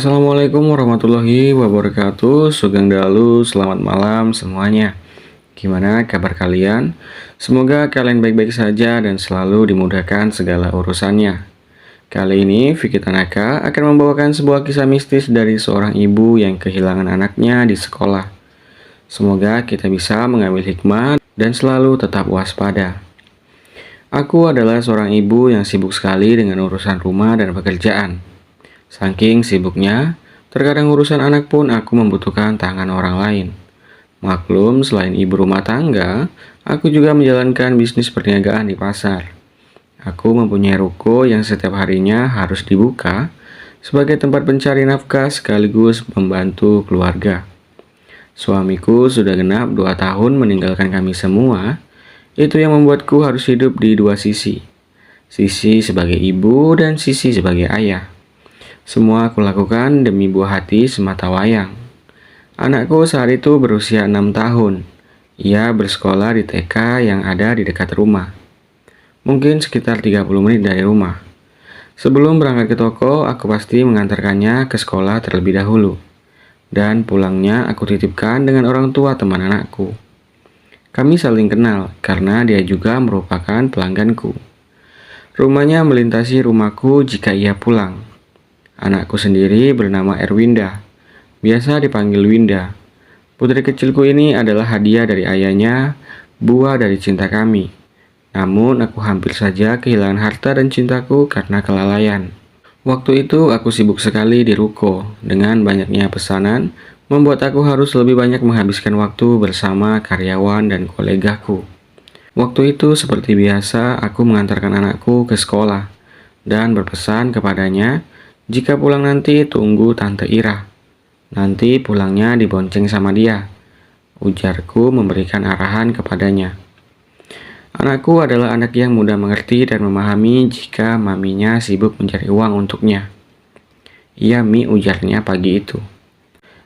Assalamualaikum warahmatullahi wabarakatuh. Sugeng Dalu, selamat malam semuanya. Gimana kabar kalian? Semoga kalian baik-baik saja dan selalu dimudahkan segala urusannya. Kali ini Vicky Tanaka akan membawakan sebuah kisah mistis dari seorang ibu yang kehilangan anaknya di sekolah. Semoga kita bisa mengambil hikmah dan selalu tetap waspada. Aku adalah seorang ibu yang sibuk sekali dengan urusan rumah dan pekerjaan. Saking sibuknya, terkadang urusan anak pun aku membutuhkan tangan orang lain. Maklum, selain ibu rumah tangga, aku juga menjalankan bisnis perniagaan di pasar. Aku mempunyai ruko yang setiap harinya harus dibuka sebagai tempat pencari nafkah sekaligus membantu keluarga. Suamiku sudah genap 2 tahun meninggalkan kami semua, itu yang membuatku harus hidup di dua sisi. Sisi sebagai ibu dan sisi sebagai ayah. Semua aku lakukan demi buah hati semata wayang. Anakku saat itu berusia 6 tahun. Ia bersekolah di TK yang ada di dekat rumah. Mungkin sekitar 30 menit dari rumah. Sebelum berangkat ke toko, aku pasti mengantarkannya ke sekolah terlebih dahulu. Dan pulangnya aku titipkan dengan orang tua teman anakku. Kami saling kenal karena dia juga merupakan pelangganku. Rumahnya melintasi rumahku jika ia pulang. Anakku sendiri bernama Erwinda, biasa dipanggil Winda. Putri kecilku ini adalah hadiah dari ayahnya, buah dari cinta kami. Namun aku hampir saja kehilangan harta dan cintaku karena kelalaian. Waktu itu aku sibuk sekali di ruko, dengan banyaknya pesanan, membuat aku harus lebih banyak menghabiskan waktu bersama karyawan dan kolegaku. Waktu itu seperti biasa aku mengantarkan anakku ke sekolah, dan berpesan kepadanya, jika pulang nanti tunggu Tante Ira. Nanti pulangnya dibonceng sama dia. Ujarku memberikan arahan kepadanya. Anakku adalah anak yang mudah mengerti dan memahami jika maminya sibuk mencari uang untuknya. Iya Mi, ujarnya pagi itu.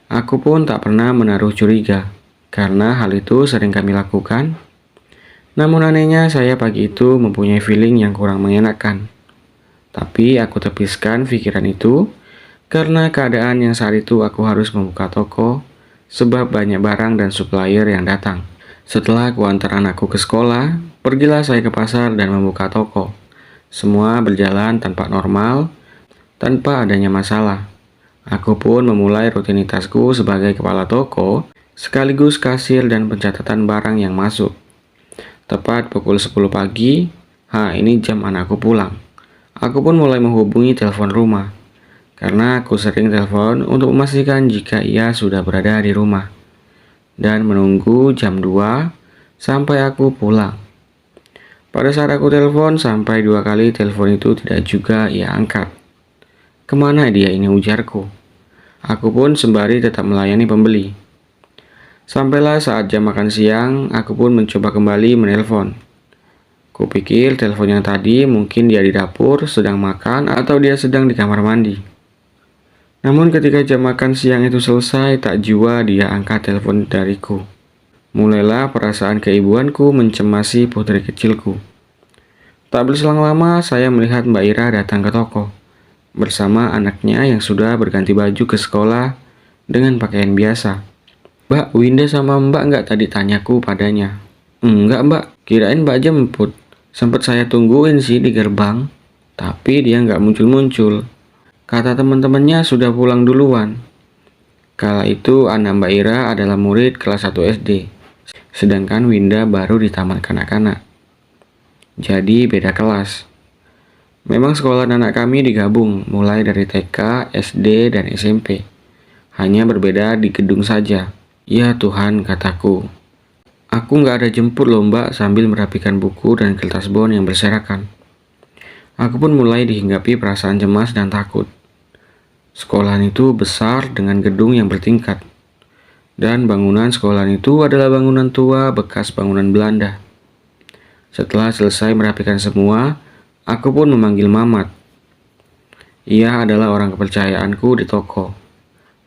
Aku pun tak pernah menaruh curiga, karena hal itu sering kami lakukan. Namun anehnya saya pagi itu mempunyai feeling yang kurang mengenakan. Tapi aku tepiskan pikiran itu karena keadaan yang saat itu aku harus membuka toko sebab banyak barang dan supplier yang datang. Setelah aku antar anakku ke sekolah, pergilah saya ke pasar dan membuka toko. Semua berjalan tanpa normal, tanpa adanya masalah. Aku pun memulai rutinitasku sebagai kepala toko, sekaligus kasir dan pencatatan barang yang masuk. Tepat pukul 10 pagi, ini jam anakku pulang. Aku pun mulai menghubungi telepon rumah, karena aku sering telepon untuk memastikan jika ia sudah berada di rumah, dan menunggu jam 2 sampai aku pulang. Pada saat aku telepon sampai 2 kali telepon itu tidak juga ia angkat. Kemana dia ini, ujarku. Aku pun sembari tetap melayani pembeli. Sampailah saat jam makan siang, aku pun mencoba kembali menelpon. Kupikir telepon yang tadi mungkin dia di dapur sedang makan atau dia sedang di kamar mandi. Namun ketika jam makan siang itu selesai, tak jua dia angkat telepon dariku. Mulailah perasaan keibuanku mencemasi putri kecilku. Tak berselang lama saya melihat Mbak Ira datang ke toko bersama anaknya yang sudah berganti baju ke sekolah dengan pakaian biasa. Mbak, Winda sama Mbak nggak tadi, tanyaku padanya. Enggak Mbak, kirain Mbak jemput. Sempat saya tungguin sih di gerbang, tapi dia nggak muncul-muncul. Kata teman-temannya sudah pulang duluan. Kala itu anak Mbak Ira adalah murid kelas 1 SD, sedangkan Winda baru di taman kanak-kanak. Jadi beda kelas. Memang sekolah anak kami digabung, mulai dari TK, SD, dan SMP. Hanya berbeda di gedung saja. Ya Tuhan, kataku. Aku nggak ada jemput loh Mbak, sambil merapikan buku dan kertas bon yang berserakan. Aku pun mulai dihinggapi perasaan cemas dan takut. Sekolahan itu besar dengan gedung yang bertingkat. Dan bangunan sekolahan itu adalah bangunan tua bekas bangunan Belanda. Setelah selesai merapikan semua, aku pun memanggil Mamat. Ia adalah orang kepercayaanku di toko.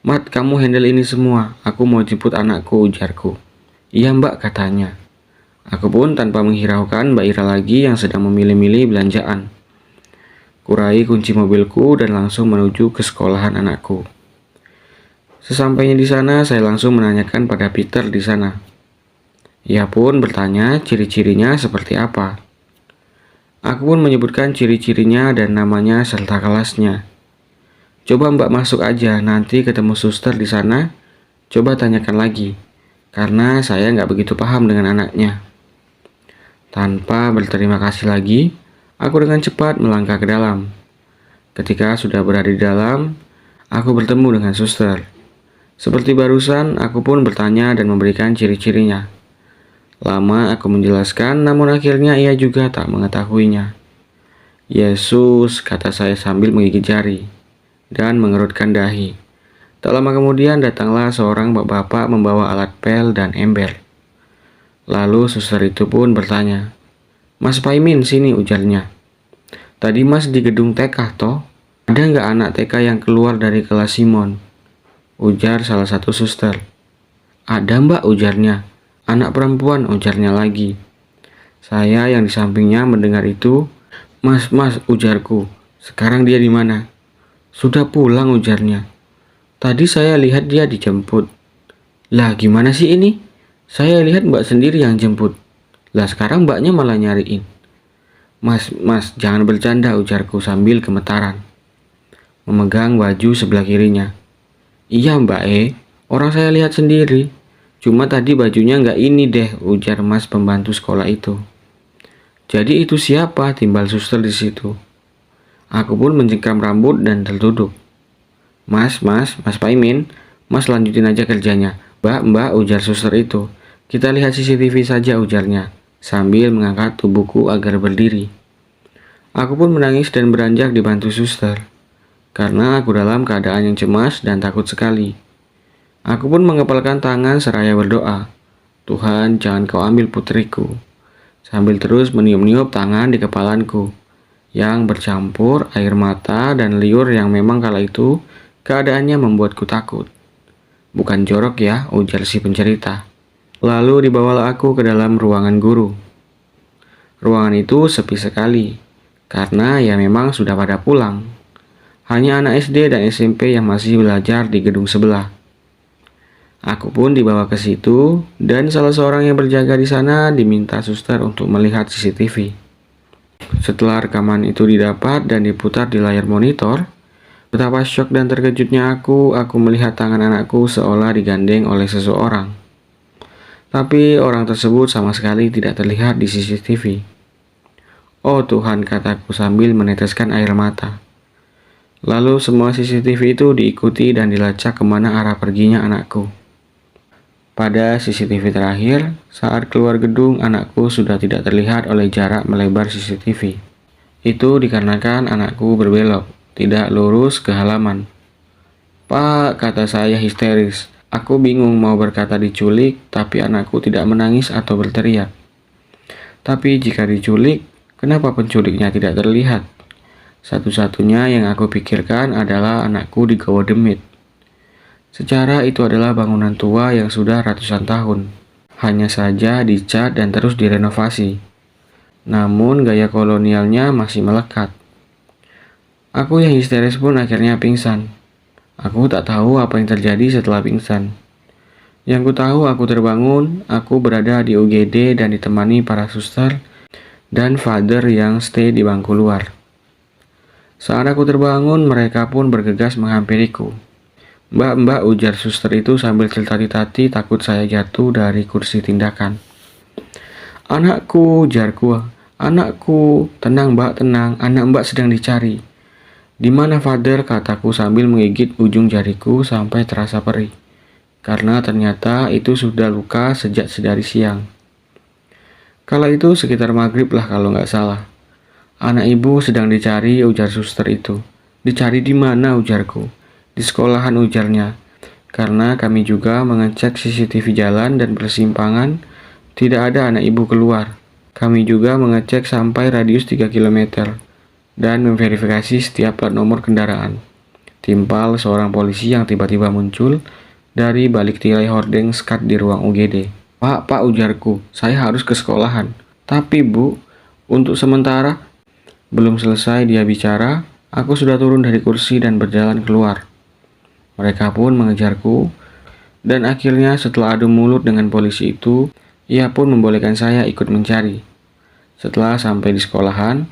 Mat, kamu handle ini semua, aku mau jemput anakku, ujarku. Iya Mbak, katanya. Aku pun tanpa menghiraukan Mbak Ira lagi yang sedang memilih-milih belanjaan. Kurai kunci mobilku dan langsung menuju ke sekolahan anakku. Sesampainya di sana, saya langsung menanyakan pada Peter di sana. Ia pun bertanya ciri-cirinya seperti apa. Aku pun menyebutkan ciri-cirinya dan namanya serta kelasnya. Coba Mbak masuk aja, nanti ketemu suster di sana. Coba tanyakan lagi, karena saya nggak begitu paham dengan anaknya. Tanpa berterima kasih lagi, aku dengan cepat melangkah ke dalam. Ketika sudah berada di dalam, aku bertemu dengan suster. Seperti barusan, aku pun bertanya dan memberikan ciri-cirinya. Lama aku menjelaskan, namun akhirnya ia juga tak mengetahuinya. Yesus, kata saya sambil menggigit jari dan mengerutkan dahi. Tak lama kemudian datanglah seorang bapak membawa alat pel dan ember. Lalu suster itu pun bertanya, "Mas Paimin sini," ujarnya. "Tadi mas di gedung TK toh? Ada nggak anak TK yang keluar dari kelas Simon?" Ujar salah satu suster. "Ada mbak," ujarnya. "Anak perempuan," ujarnya lagi. Saya yang di sampingnya mendengar itu. Mas, ujarku. "Sekarang dia di mana?" "Sudah pulang," ujarnya. "Tadi saya lihat dia dijemput." "Lah gimana sih ini? Saya lihat mbak sendiri yang jemput. Lah sekarang mbaknya malah nyariin." Mas, jangan bercanda," ujarku sambil gemetaran. Memegang baju sebelah kirinya. "Iya mbak orang saya lihat sendiri. Cuma tadi bajunya nggak ini deh," ujar mas pembantu sekolah itu. "Jadi itu siapa?" timbal suster di situ. Aku pun mencengkram rambut dan tertunduk. Mas Paimin, mas lanjutin aja kerjanya." Mbak, ujar suster itu. "Kita lihat CCTV saja," ujarnya, sambil mengangkat tubuhku agar berdiri. Aku pun menangis dan beranjak dibantu suster, karena aku dalam keadaan yang cemas dan takut sekali. Aku pun mengepalkan tangan seraya berdoa, "Tuhan, jangan kau ambil putriku." Sambil terus meniup-niup tangan di kepalanku yang bercampur air mata dan liur yang memang kala itu keadaannya membuatku takut. "Bukan jorok ya," ujar si pencerita. Lalu dibawalah aku ke dalam ruangan guru. Ruangan itu sepi sekali, karena ya memang sudah pada pulang. Hanya anak SD dan SMP yang masih belajar di gedung sebelah. Aku pun dibawa ke situ, dan salah seorang yang berjaga di sana diminta suster untuk melihat CCTV. Setelah rekaman itu didapat dan diputar di layar monitor, betapa syok dan terkejutnya aku melihat tangan anakku seolah digandeng oleh seseorang. Tapi orang tersebut sama sekali tidak terlihat di CCTV. "Oh Tuhan," kataku sambil meneteskan air mata. Lalu semua CCTV itu diikuti dan dilacak kemana arah perginya anakku. Pada CCTV terakhir, saat keluar gedung, anakku sudah tidak terlihat oleh jarak melebar CCTV. Itu dikarenakan anakku berbelok, tidak lurus ke halaman. "Pak," kata saya histeris. Aku bingung mau berkata diculik, tapi anakku tidak menangis atau berteriak. Tapi jika diculik, kenapa penculiknya tidak terlihat? Satu-satunya yang aku pikirkan adalah anakku digawa demit. Secara itu adalah bangunan tua yang sudah ratusan tahun. Hanya saja dicat dan terus direnovasi. Namun gaya kolonialnya masih melekat. Aku yang histeris pun akhirnya pingsan. Aku tak tahu apa yang terjadi setelah pingsan. Yang ku tahu aku terbangun, aku berada di UGD dan ditemani para suster dan father yang stay di bangku luar. Saat aku terbangun, mereka pun bergegas menghampiriku. Mbak, ujar suster itu sambil tertati-tati takut saya jatuh dari kursi tindakan. "Anakku," ujarku. "Anakku." "Tenang mbak, tenang, anak mbak sedang dicari." "Di mana father?" kataku sambil menggigit ujung jariku sampai terasa perih. Karena ternyata itu sudah luka sejak sedari siang. Kala itu sekitar maghrib lah kalau nggak salah. "Anak ibu sedang dicari," ujar suster itu. "Dicari di mana?" ujarku. "Di sekolahan," ujarnya. Karena kami juga mengecek CCTV jalan dan persimpangan, tidak ada anak ibu keluar. Kami juga mengecek sampai radius 3 km dan memverifikasi setiap plat nomor kendaraan. Timpal seorang polisi yang tiba-tiba muncul dari balik tirai hordeng skat di ruang UGD. Pak, ujarku, "saya harus ke sekolahan." "Tapi Bu, untuk sementara..." Belum selesai dia bicara, aku sudah turun dari kursi dan berjalan keluar. Mereka pun mengejarku, dan akhirnya setelah adu mulut dengan polisi itu, ia pun membolehkan saya ikut mencari. Setelah sampai di sekolahan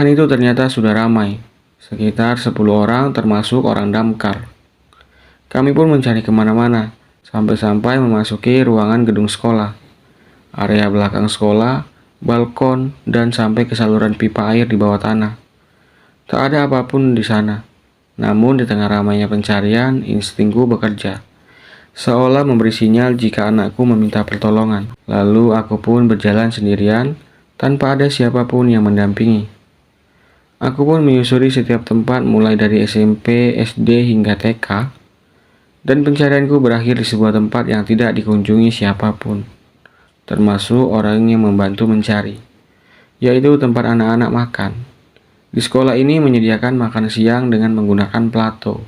itu ternyata sudah ramai, sekitar 10 orang termasuk orang damkar. Kami pun mencari kemana-mana, sampai-sampai memasuki ruangan gedung sekolah, area belakang sekolah, balkon, dan sampai ke saluran pipa air di bawah tanah. Tak ada apapun di sana. Namun di tengah ramainya pencarian, instingku bekerja, seolah memberi sinyal jika anakku meminta pertolongan. Lalu aku pun berjalan sendirian, tanpa ada siapapun yang mendampingi. Aku pun menyusuri setiap tempat mulai dari SMP, SD, hingga TK, dan pencarianku berakhir di sebuah tempat yang tidak dikunjungi siapapun, termasuk orang yang membantu mencari, yaitu tempat anak-anak makan. Di sekolah ini menyediakan makan siang dengan menggunakan plato.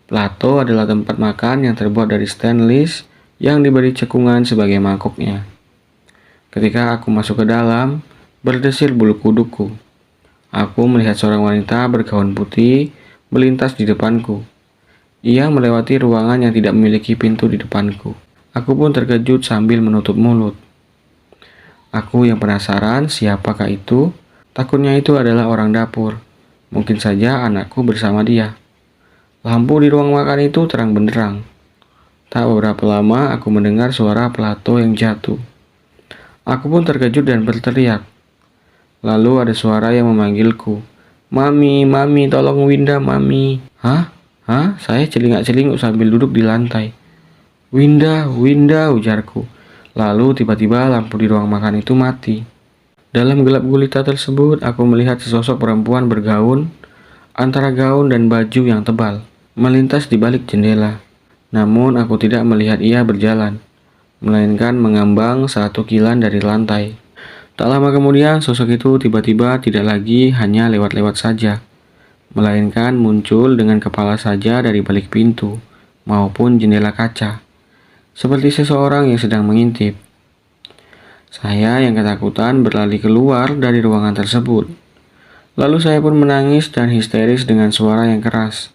Plato adalah tempat makan yang terbuat dari stainless yang diberi cekungan sebagai mangkoknya. Ketika aku masuk ke dalam, berdesir bulu kuduku. Aku melihat seorang wanita bergaun putih melintas di depanku. Ia melewati ruangan yang tidak memiliki pintu di depanku. Aku pun terkejut sambil menutup mulut. Aku yang penasaran siapakah itu, takutnya itu adalah orang dapur. Mungkin saja anakku bersama dia. Lampu di ruang makan itu terang benderang. Tak beberapa lama aku mendengar suara plato yang jatuh. Aku pun terkejut dan berteriak. Lalu ada suara yang memanggilku. Mami, mami, tolong Winda, mami. Hah? Hah? Saya celingak-celinguk sambil duduk di lantai. Winda, Winda, ujarku. Lalu tiba-tiba lampu di ruang makan itu mati. Dalam gelap gulita tersebut, aku melihat sesosok perempuan bergaun, antara gaun dan baju yang tebal, melintas di balik jendela. Namun aku tidak melihat ia berjalan, melainkan mengambang satu kilan dari lantai. Tak lama kemudian, sosok itu tiba-tiba tidak lagi hanya lewat-lewat saja, melainkan muncul dengan kepala saja dari balik pintu maupun jendela kaca, seperti seseorang yang sedang mengintip. Saya yang ketakutan berlari keluar dari ruangan tersebut. Lalu saya pun menangis dan histeris dengan suara yang keras,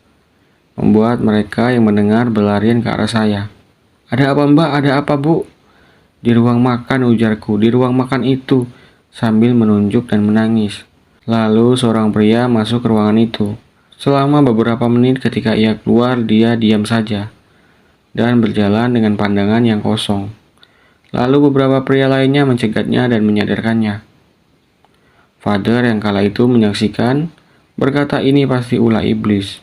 membuat mereka yang mendengar berlarian ke arah saya. Ada apa mbak? Ada apa bu? Di ruang makan, ujarku, di ruang makan itu, sambil menunjuk dan menangis. Lalu seorang pria masuk ke ruangan itu. Selama beberapa menit ketika ia keluar, dia diam saja dan berjalan dengan pandangan yang kosong. Lalu beberapa pria lainnya mencegatnya dan menyadarkannya. Father yang kala itu menyaksikan, berkata ini pasti ulah iblis.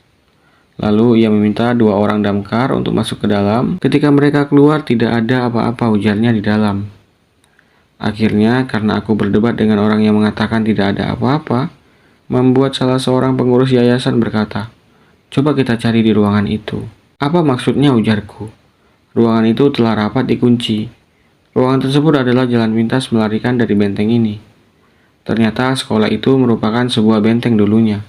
Lalu ia meminta 2 orang damkar untuk masuk ke dalam. Ketika mereka keluar tidak ada apa-apa, ujarnya di dalam. Akhirnya karena aku berdebat dengan orang yang mengatakan tidak ada apa-apa, membuat salah seorang pengurus yayasan berkata, coba kita cari di ruangan itu. Apa maksudnya, ujarku? Ruangan itu telah rapat dikunci. Ruangan tersebut adalah jalan pintas melarikan dari benteng ini. Ternyata sekolah itu merupakan sebuah benteng dulunya.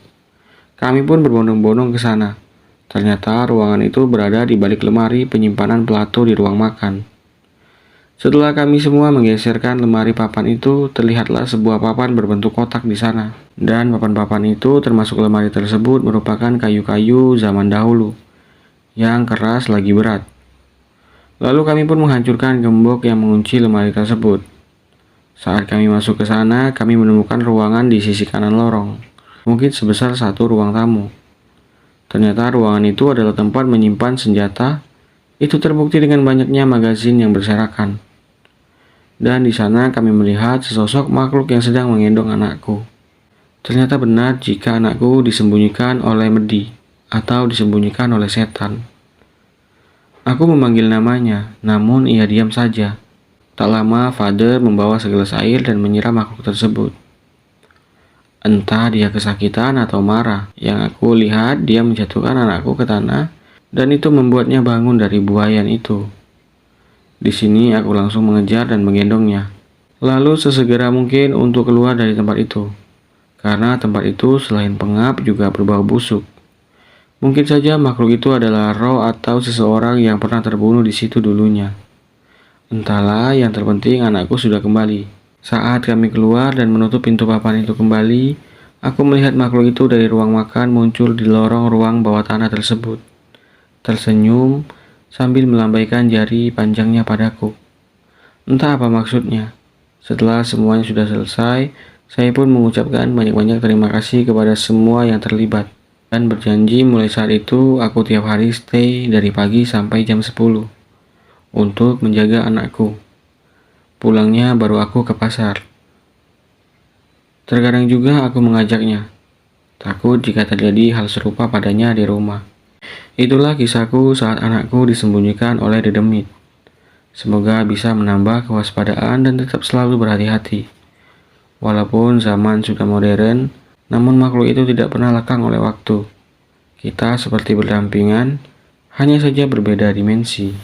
Kami pun berbondong-bondong ke sana. Ternyata ruangan itu berada di balik lemari penyimpanan plato di ruang makan. Setelah kami semua menggeserkan lemari papan itu, terlihatlah sebuah papan berbentuk kotak di sana. Dan papan-papan itu termasuk lemari tersebut merupakan kayu-kayu zaman dahulu, yang keras lagi berat. Lalu kami pun menghancurkan gembok yang mengunci lemari tersebut. Saat kami masuk ke sana, kami menemukan ruangan di sisi kanan lorong, mungkin sebesar satu ruang tamu. Ternyata ruangan itu adalah tempat menyimpan senjata. Itu terbukti dengan banyaknya magazin yang berserakan. Dan di sana kami melihat sesosok makhluk yang sedang menggendong anakku. Ternyata benar jika anakku disembunyikan oleh Medi atau disembunyikan oleh setan. Aku memanggil namanya, namun ia diam saja. Tak lama, Father membawa segelas air dan menyiram makhluk tersebut. Entah dia kesakitan atau marah, yang aku lihat dia menjatuhkan anakku ke tanah, dan itu membuatnya bangun dari buayan itu. Di sini aku langsung mengejar dan menggendongnya. Lalu sesegera mungkin untuk keluar dari tempat itu, karena tempat itu selain pengap juga berbau busuk. Mungkin saja makhluk itu adalah roh atau seseorang yang pernah terbunuh di situ dulunya. Entahlah, yang terpenting anakku sudah kembali. Saat kami keluar dan menutup pintu papan itu kembali, aku melihat makhluk itu dari ruang makan muncul di lorong ruang bawah tanah tersebut. tersenyum sambil melambaikan jari panjangnya padaku. Entah apa maksudnya. Setelah semuanya sudah selesai, saya pun mengucapkan banyak-banyak terima kasih kepada semua yang terlibat. Dan berjanji mulai saat itu aku tiap hari stay dari pagi sampai jam 10 untuk menjaga anakku. Pulangnya baru aku ke pasar. Terkadang juga aku mengajaknya, takut jika terjadi hal serupa padanya di rumah. Itulah kisahku saat anakku disembunyikan oleh dedemit. Semoga bisa menambah kewaspadaan dan tetap selalu berhati-hati. Walaupun zaman sudah modern, namun makhluk itu tidak pernah lekang oleh waktu. Kita seperti berdampingan, hanya saja berbeda dimensi.